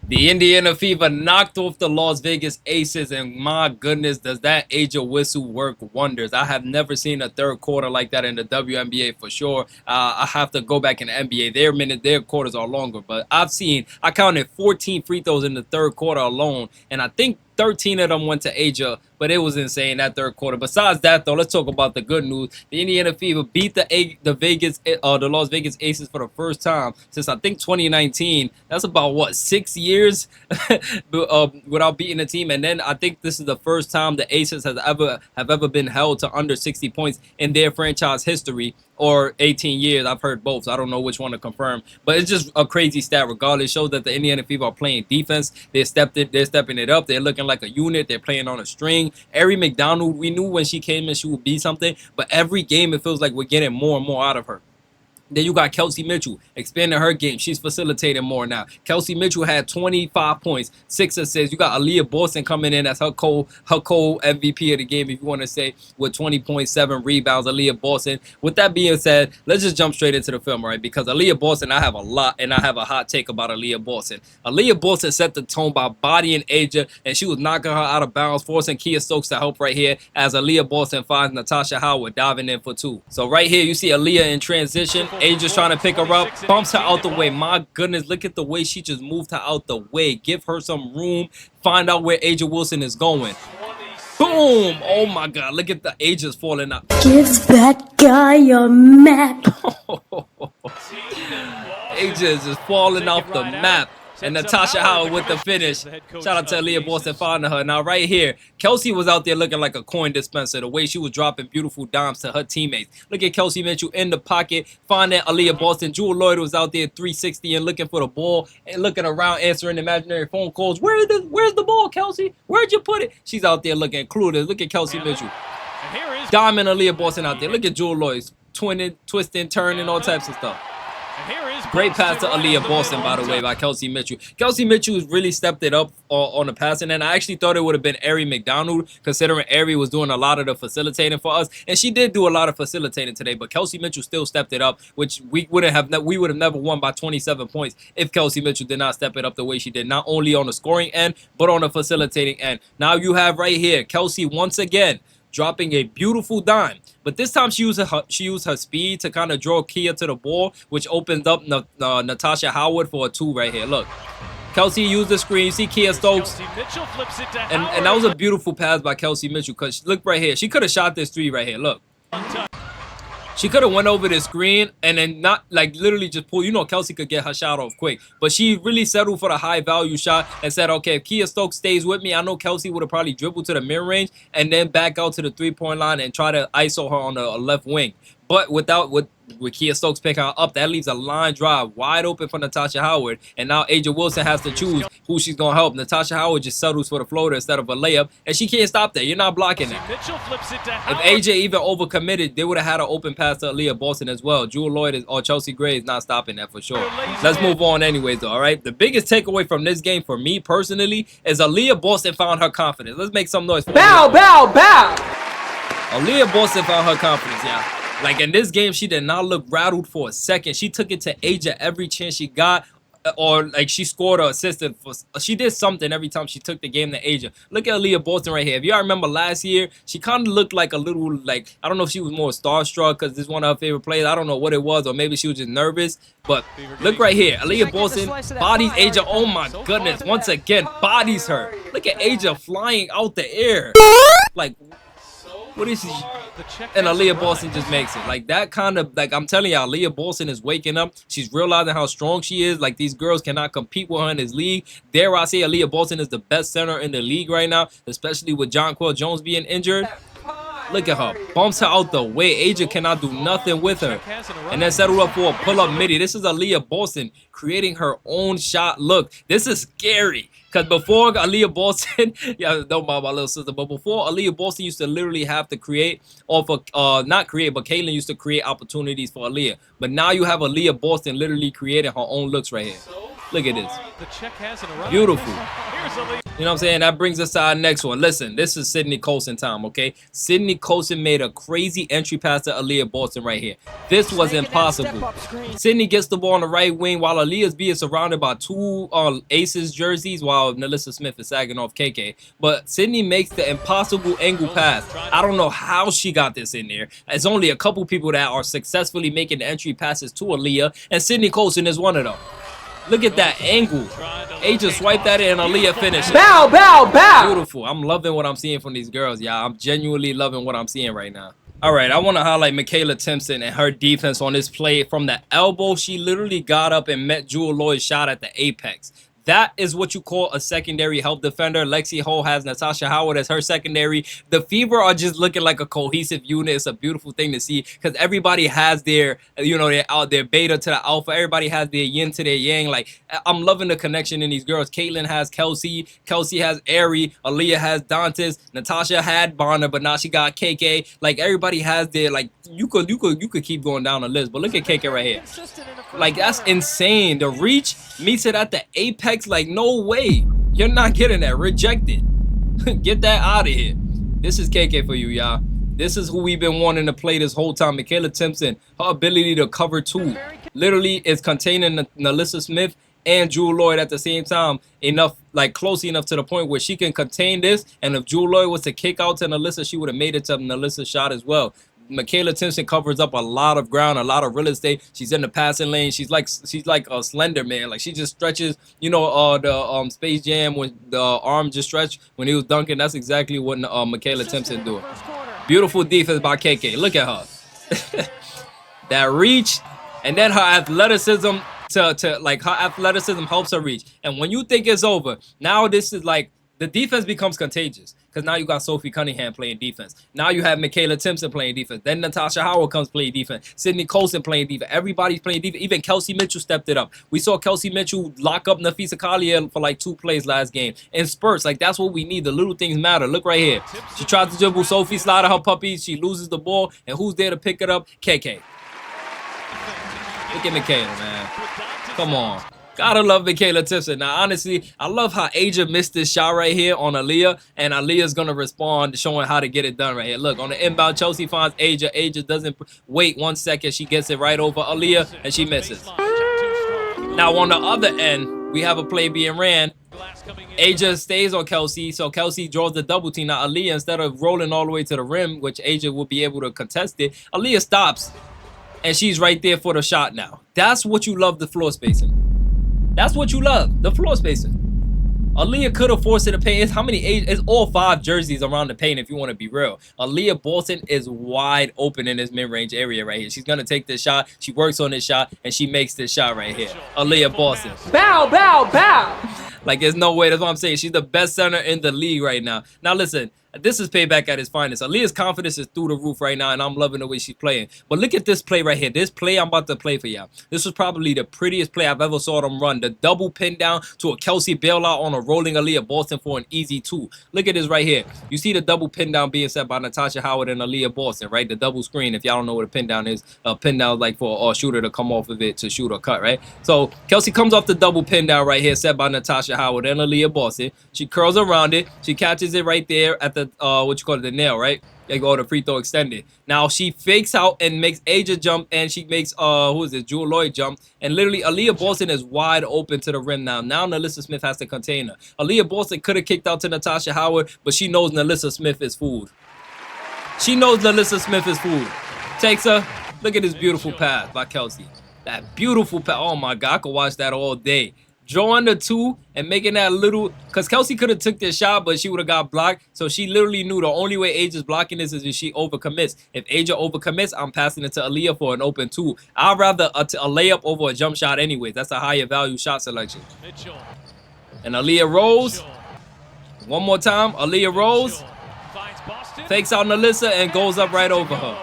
The Indiana Fever knocked off the Las Vegas Aces, and my goodness, does that A'ja whistle work wonders. I have never seen a third quarter like that in the WNBA for sure. I have to go back in the NBA. Their quarters are longer, but I counted 14 free throws in the third quarter alone, and I think 13 of them went to A'ja, but it was insane that third quarter. Besides that, though, let's talk about the good news. The Indiana Fever beat the Las Vegas Aces for the first time since I think 2019. That's about what, 6 years without beating a team. And then I think this is the first time the Aces have ever been held to under 60 points in their franchise history. Or 18 years. I've heard both, so I don't know which one to confirm. But it's just a crazy stat regardless. It shows that the Indiana Fever are playing defense. They're stepping it up. They're looking like a unit. They're playing on a string. Ari McDonald, we knew when she came in she would be something. But every game it feels like we're getting more and more out of her. Then you got Kelsey Mitchell expanding her game. She's facilitating more now. Kelsey Mitchell had 25 points, 6 assists. You got Aaliyah Boston coming in as her co-MVP of the game, if you want to say, with 20.7 rebounds. Aaliyah Boston. With that being said, let's just jump straight into the film, right? Because Aaliyah Boston, I have a hot take about Aaliyah Boston. Aaliyah Boston set the tone by bodying A'ja, and she was knocking her out of bounds, forcing Kia Stokes to help right here as Aaliyah Boston finds Natasha Howard diving in for 2. So right here, you see Aaliyah in transition. A'ja's trying to pick her up, bumps her out the way. My goodness, look at the way she just moved her out the way. Give her some room. Find out where A'ja Wilson is going. Boom! Oh my God, look at the A'ja's falling out. Give that guy a map. A'ja is just falling off the map. And Natasha Howard with the finish. Shout out to Aaliyah Boston finding her. Now right here, Kelsey was out there looking like a coin dispenser. The way she was dropping beautiful dimes to her teammates. Look at Kelsey Mitchell in the pocket, finding Aaliyah Boston. Jewel Lloyd was out there 360 and looking for the ball and looking around answering imaginary phone calls. Where's the ball, Kelsey? Where'd you put it? She's out there looking clueless. Look at Kelsey Mitchell. Diamond Aaliyah Boston out there. Look at Jewel Lloyd twinning, twisting, turning, all types of stuff. Great pass to Aaliyah Boston, by the way, by Kelsey Mitchell. Kelsey Mitchell has really stepped it up on the passing, and I actually thought it would have been Ari McDonald, considering Ari was doing a lot of the facilitating for us, and she did do a lot of facilitating today. But Kelsey Mitchell still stepped it up, which we would have never won by 27 points if Kelsey Mitchell did not step it up the way she did, not only on the scoring end but on the facilitating end. Now you have right here Kelsey once again dropping a beautiful dime. But this time she used her speed to kind of draw Kia to the ball, which opens up Natasha Howard for a 2 right here. Look. Kelsey used the screen. See Kia Stokes. And that was a beautiful pass by Kelsey Mitchell, because look right here. She could have shot this 3 right here. Look. She could have went over the screen and then not like literally just pull. You know, Kelsey could get her shot off quick, but she really settled for the high value shot and said, okay, if Kia Stokes stays with me, I know Kelsey would have probably dribbled to the mid-range and then back out to the 3-point line and try to ISO her on the left wing. But with Kia Stokes picking her up, that leaves a line drive wide open for Natasha Howard. And now A'ja Wilson has to choose who she's going to help. Natasha Howard just settles for the floater instead of a layup, and she can't stop that. You're not blocking it. If A'ja even overcommitted, they would have had an open pass to Aaliyah Boston as well. Jewel Lloyd or Chelsea Gray is not stopping that for sure. Let's move on anyways, though, all right? The biggest takeaway from this game for me personally is Aaliyah Boston found her confidence. Let's make some noise for Bow, bow, bow. Aaliyah Boston found her confidence, yeah. Like in this game, she did not look rattled for a second. She took it to A'ja every chance she got, or like she scored or assisted. She did something every time she took the game to A'ja. Look at Aaliyah Boston right here. If y'all remember last year, she kind of looked like a little, like, I don't know if she was more starstruck because this is one of her favorite players. I don't know what it was, or maybe she was just nervous. But look right here. Aaliyah Boston bodies A'ja. Oh my goodness. Once again, bodies her. Look at A'ja flying out the air. Like, what is she? And Aaliyah Boston just makes it. Like that kind of, like I'm telling y'all, Aaliyah Boston is waking up. She's realizing how strong she is. Like these girls cannot compete with her in this league. Dare I say Aaliyah Boston is the best center in the league right now, especially with Jonquel Jones being injured. Look at her. Bumps her out the way. A'ja cannot do nothing with her. And then settle up for a pull-up midi. This is Aaliyah Boston creating her own shot. Look, this is scary. Because before Aaliyah Boston, yeah, don't mind my little sister, but before Aaliyah Boston used to literally have to create off of, not create, but Caitlin used to create opportunities for Aaliyah. But now you have Aaliyah Boston literally creating her own looks right here. Look at this. Beautiful. You know what I'm saying? That brings us to our next one. Listen, this is Sydney Colson time, okay? Sydney Colson made a crazy entry pass to Aaliyah Boston right here. This was impossible. Sydney gets the ball on the right wing while Aaliyah's being surrounded by two Aces jerseys while Nalissa Smith is sagging off KK. But Sydney makes the impossible angle pass. I don't know how she got this in there. There's only a couple people that are successfully making the entry passes to Aaliyah, and Sydney Colson is one of them. Look at that angle. Aja swiped that in, Aaliyah finished. Bow, bow, bow. Beautiful. I'm loving what I'm seeing from these girls, y'all. I'm genuinely loving what I'm seeing right now. All right, I want to highlight Michaela Timpson and her defense on this play. From the elbow, she literally got up and met Jewel Lloyd's shot at the apex. That is what you call a secondary help defender. Lexi Ho has Natasha Howard as her secondary. The Fever are just looking like a cohesive unit. It's a beautiful thing to see because everybody has their, you know, their beta to the alpha. Everybody has their yin to their yang. Like, I'm loving the connection in these girls. Caitlyn has Kelsey. Kelsey has Ari. Aaliyah has Dantes. Natasha had Bonner, but now she got KK. Like, everybody has their, like, you could keep going down the list, but look at KK right here. Like, that's insane. The reach meets it at the apex. Like, no way. You're not getting that. Rejected. Get that out of here. This is KK for you, y'all. This is who we've been wanting to play this whole time. Michaela Timpson, her ability to cover two literally is containing Nalissa Smith and Jewel Lloyd at the same time, enough, like close enough to the point where she can contain this. And if Jewel Lloyd was to kick out to Nalissa, she would have made it to Nalissa's shot as well. Michaela Timpson covers up a lot of ground, a lot of real estate. She's in the passing lane. She's like a Slender Man. Like, she just stretches, you know, the Space Jam when the arm just stretched when he was dunking. That's exactly what Michaela Timpson doing. Beautiful defense by KK. Look at her. That reach, and then her athleticism like her athleticism helps her reach. And when you think it's over, now this is like the defense becomes contagious. Because now you got Sophie Cunningham playing defense. Now you have Michaela Timpson playing defense. Then Natasha Howard comes playing defense. Sydney Colson playing defense. Everybody's playing defense. Even Kelsey Mitchell stepped it up. We saw Kelsey Mitchell lock up Nafisa Collier for like 2 plays last game. In spurts, like, that's what we need. The little things matter. Look right here. She tries to dribble Sophie, slide her puppy. She loses the ball. And who's there to pick it up? KK. Look at Michaela, man. Come on. Gotta love Michaela Timpson. Now, honestly, I love how Aja missed this shot right here on Aaliyah, and Aaliyah's gonna respond, showing how to get it done right here. Look, on the inbound, Chelsea finds Aja. Aja doesn't wait 1 second. She gets it right over Aaliyah, and she misses. Now, on the other end, we have a play being ran. Aja stays on Kelsey, so Kelsey draws the double team. Now, Aaliyah, instead of rolling all the way to the rim, which Aja will be able to contest it, Aaliyah stops, and she's right there for the shot now. That's what you love, the floor spacing. That's what you love, the floor spacing. Aaliyah could have forced it to paint. How many? It's all 5 jerseys around the paint if you want to be real. Aaliyah Boston is wide open in this mid-range area right here. She's going to take this shot. She works on this shot, and she makes this shot right here. Aaliyah Boston. Bow, bow, bow. Like, there's no way. That's what I'm saying. She's the best center in the league right now. Now, listen. This is payback at its finest. Aaliyah's confidence is through the roof right now, and I'm loving the way she's playing. But look at this play right here. This play I'm about to play for y'all. This was probably the prettiest play I've ever saw them run. The double pin down to a Kelsey bailout on a rolling Aaliyah Boston for an easy 2. Look at this right here. You see the double pin down being set by Natasha Howard and Aaliyah Boston, right? The double screen. If y'all don't know what a pin down is, a pin down is like for a shooter to come off of it to shoot or cut, right? So Kelsey comes off the double pin down right here, set by Natasha Howard and Aaliyah Boston. She curls around it. She catches it right there at the what you call it, the nail, right? They go to free throw extended. Now she fakes out and makes Aja jump, and she makes who is it, Jewel Lloyd jump, and literally Aaliyah Boston is wide open to the rim now. Now Nalissa Smith has to contain her. Aaliyah Boston could have kicked out to Natasha Howard, but she knows Nalissa Smith is food. She knows Nalissa Smith is food. Takes her. Look at this beautiful pass by Kelsey. That beautiful pass. Oh my God, I could watch that all day. Drawing the 2 and making that little, because Kelsey could have took this shot, but she would have got blocked. So she literally knew the only way Aja's blocking this is if she overcommits. If Aja overcommits, I'm passing it to Aaliyah for an open 2. I'd rather a layup over a jump shot anyways. That's a higher value shot selection. And Aaliyah rolls. One more time. Aaliyah rolls. Fakes out Nalissa and goes up right over her.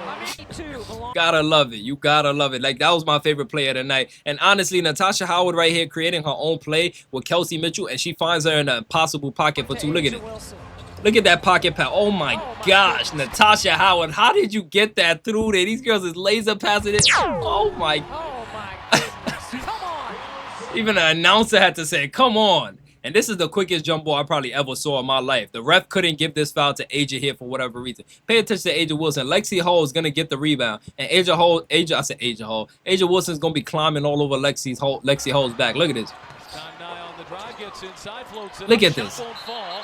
Gotta love it. You gotta love it. Like, that was my favorite play of the night. And honestly, Natasha Howard right here creating her own play with Kelsey Mitchell, and she finds her in a possible pocket for 2. Look at it. Look at that pocket pass. Oh my gosh, Natasha Howard. How did you get that through there? These girls is laser passing it. Oh my. Even the announcer had to say, come on. And this is the quickest jump ball I probably ever saw in my life. The ref couldn't give this foul to Asia here for whatever reason. Pay attention to Asia Wilson. Lexi Hall is going to get the rebound. And Asia Wilson's going to be climbing all over Lexi Hall's back. Look at this. Look at this.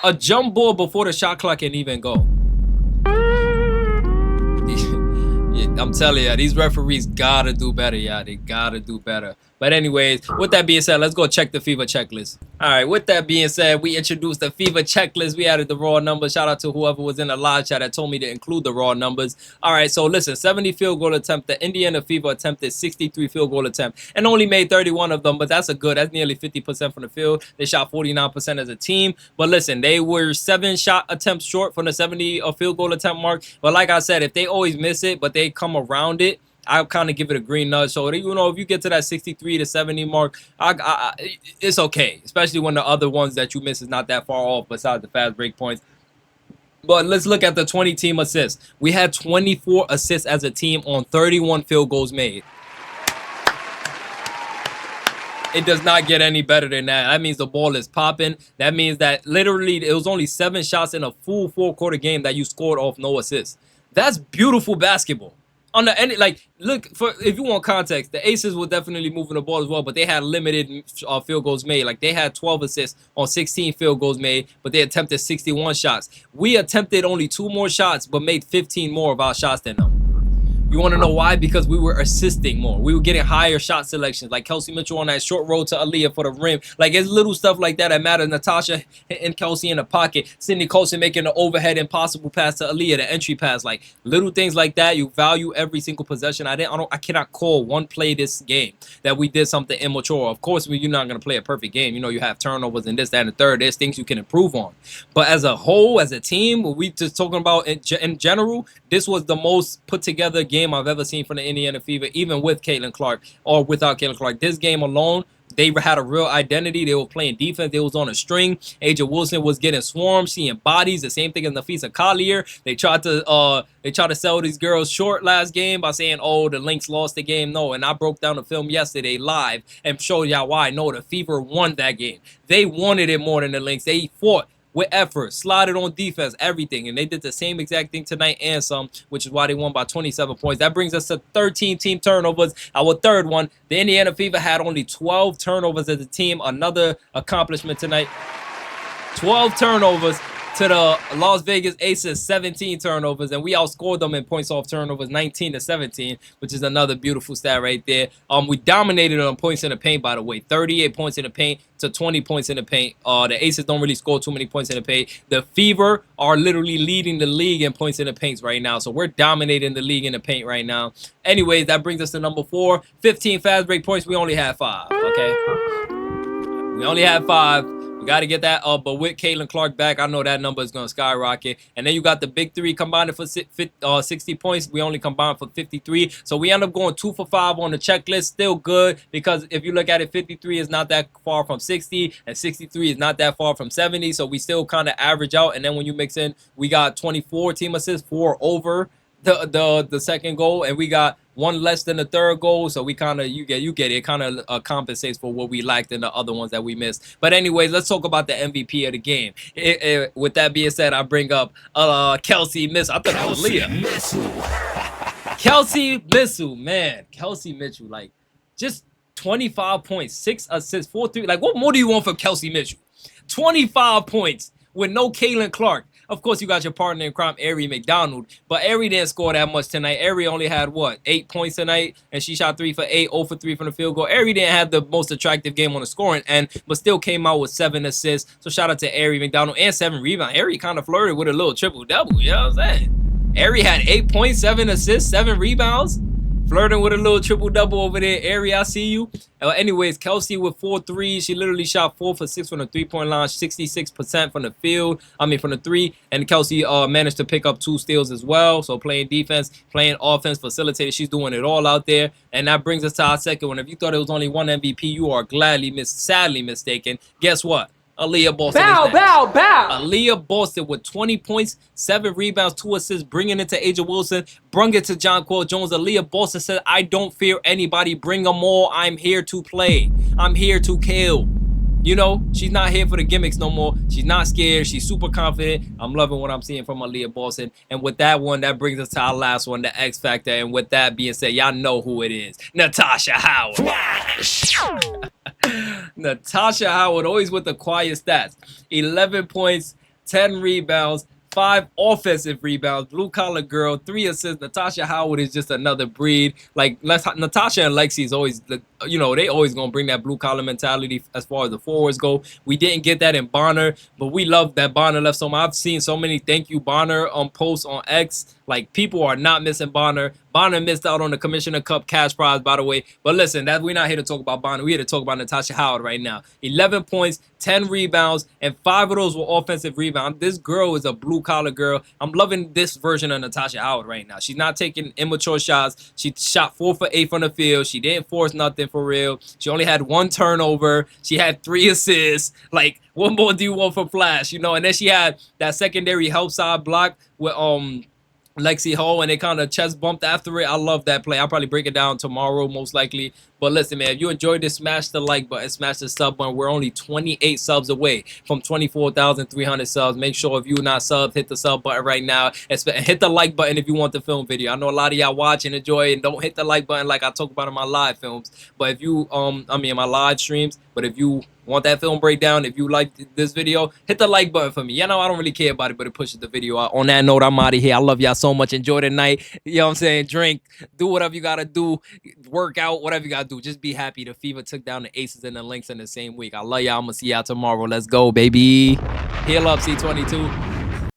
A jump ball before the shot clock can even go. I'm telling you, these referees gotta do better, y'all. They gotta do better. But anyways, with that being said, let's go check the FIBA checklist. All right, with that being said, we introduced the FIBA checklist. We added the raw numbers. Shout out to whoever was in the live chat that told me to include the raw numbers. All right, so listen, 70 field goal attempt. The Indiana FIBA attempted 63 field goal attempts and only made 31 of them, but that's that's nearly 50% from the field. They shot 49% as a team. But listen, they were 7 shot attempts short from the 70 field goal attempt mark. But like I said, if they always miss it, but they come around it, I'll kind of give it a green nudge. So, you know, if you get to that 63 to 70 mark, it's okay. Especially when the other ones that you miss is not that far off besides the fast break points. But let's look at the 20 team assists. We had 24 assists as a team on 31 field goals made. It does not get any better than that. That means the ball is popping. That means that literally it was only 7 shots in a full 4-quarter game that you scored off no assists. That's beautiful basketball. On the end, like, look, for if you want context, the Aces were definitely moving the ball as well, but they had limited field goals made. Like, they had 12 assists on 16 field goals made, but they attempted 61 shots. We attempted only 2 more shots, but made 15 more of our shots than them. You want to know why? Because we were assisting more. We were getting higher shot selections, like Kelsey Mitchell on that short roll to Aaliyah for the rim. Like, it's little stuff like that matter. Natasha and Kelsey in the pocket. Sydney Colson making the overhead impossible pass to Aaliyah, the entry pass. Like, little things like that. You value every single possession. I cannot call one play this game that we did something immature. Of course, you're not going to play a perfect game. You know, you have turnovers and this, that, and the third. There's things you can improve on. But as a whole, as a team, we just talking about in general, this was the most put together game I've ever seen from the Indiana FIBA, even with Caitlin Clark or without Caitlin Clark. This game alone, they had a real identity. They were playing defense. They was on a string. Asia Wilson was getting swarmed, seeing bodies. The same thing as Nafisa Collier. They tried to sell these girls short last game by saying, "Oh, the Lynx lost the game." No, and I broke down the film yesterday live and showed y'all why. No, the Fever won that game. They wanted it more than the Lynx. They fought with effort, slotted on defense, everything. And they did the same exact thing tonight and some, which is why they won by 27 points. That brings us to 13 team turnovers. Our third one, the Indiana Fever had only 12 turnovers as a team. Another accomplishment tonight. 12 turnovers to the Las Vegas Aces, 17 turnovers, and we outscored them in points off turnovers, 19-17, which is another beautiful stat right there. We dominated on points in the paint, by the way, 38 points in the paint to 20 points in the paint. The Aces don't really score too many points in the paint. The Fever are literally leading the league in points in the paint right now, so we're dominating the league in the paint right now. Anyways, that brings us to number 4, 15 fast break points. We only had 5, okay? We only had 5. We got to get that up, but with Caitlin Clark back, I know that number is going to skyrocket. And then you got the big 3 combined for 60 points. We only combined for 53. So we end up going 2 for 5 on the checklist. Still good, because if you look at it, 53 is not that far from 60, and 63 is not that far from 70. So we still kind of average out. And then when you mix in, we got 24 team assists, 4 over the second goal, and we got 1 less than the third goal, so we kind of you get it kind of compensates for what we lacked in the other ones that we missed. But anyways, let's talk about the MVP of the game. With that being said, I bring up Kelsey Mitchell. I thought that was Aaliyah. Kelsey Mitchell, man, Kelsey Mitchell, like, just 25 points, 6 assists, 4 3. Like, what more do you want from Kelsey Mitchell? 25 points with no Caitlin Clark. Of course, you got your partner in crime, Ari McDonald, but Ari didn't score that much tonight. Ari only had, 8 points tonight, and she shot 3 for 8, 0 for 3 from the field goal. Ari didn't have the most attractive game on the scoring end, but still came out with 7 assists. So shout out to Ari McDonald, and 7 rebounds. Ari kind of flirted with a little triple-double, you know what I'm saying? Ari had 8 points, 7 assists, 7 rebounds. Flirting with a little triple-double over there. Ari, I see you. Anyways, Kelsey with 4 threes. She literally shot 4 for 6 from the three-point line, 66% from the field. From the 3. And Kelsey managed to pick up 2 steals as well. So playing defense, playing offense, facilitated. She's doing it all out there. And that brings us to our second one. If you thought it was only 1 MVP, you are sadly mistaken. Guess what? Aaliyah Boston. Bow. Aaliyah Boston with 20 points, 7 rebounds, 2 assists, bringing it to Asia Wilson, brung it to Jonquel Jones. Aaliyah Boston said, "I don't fear anybody. Bring them all. I'm here to play. I'm here to kill." you know, she's not here for the gimmicks no more. She's not scared. She's super confident. I'm loving what I'm seeing from Aaliyah Boston. And with that one, that brings us to our last one, the X Factor. And with that being said, y'all know who it is. Natasha Howard. Natasha Howard, always with the quiet stats. 11 points, 10 rebounds, 5 offensive rebounds, blue collar girl, 3 assists. Natasha Howard is just another breed. Like Natasha and Lexi is always, you know, they always gonna bring that blue collar mentality as far as the forwards go. We didn't get that in Bonner, but we love that Bonner left so much. I've seen so many thank you Bonner posts on X. Like, people are not missing Bonner. Bonner missed out on the Commissioner Cup cash prize, by the way. But listen, we're not here to talk about Bonner. We're here to talk about Natasha Howard right now. 11 points, 10 rebounds, and 5 of those were offensive rebounds. This girl is a blue-collar girl. I'm loving this version of Natasha Howard right now. She's not taking immature shots. She shot 4 for 8 from the field. She didn't force nothing for real. She only had 1 turnover. She had 3 assists. Like, what more do you want from Flash? You know, and then she had that secondary help side block with Lexi Hall, and they kind of chest bumped after it. I love that play. I'll probably break it down tomorrow, most likely. But listen, man, if you enjoyed this, smash the like button, smash the sub button. We're only 28 subs away from 24,300 subs. Make sure if you're not subbed, hit the sub button right now. And hit the like button if you want the film video. I know a lot of y'all watch and enjoy it, and don't hit the like button like I talk about in my live films. But if you, in my live streams, but if you want that film breakdown, if you like this video, hit the like button for me. You know, I don't really care about it, but it pushes the video out. On that note, I'm out of here. I love y'all so much. Enjoy the night. You know what I'm saying? Drink. Do whatever you got to do. Work out. Whatever you got to do. Just be happy. The Fever took down the Aces and the Lynx in the same week. I love y'all. I'm going to see y'all tomorrow. Let's go, baby. Heal up, C22.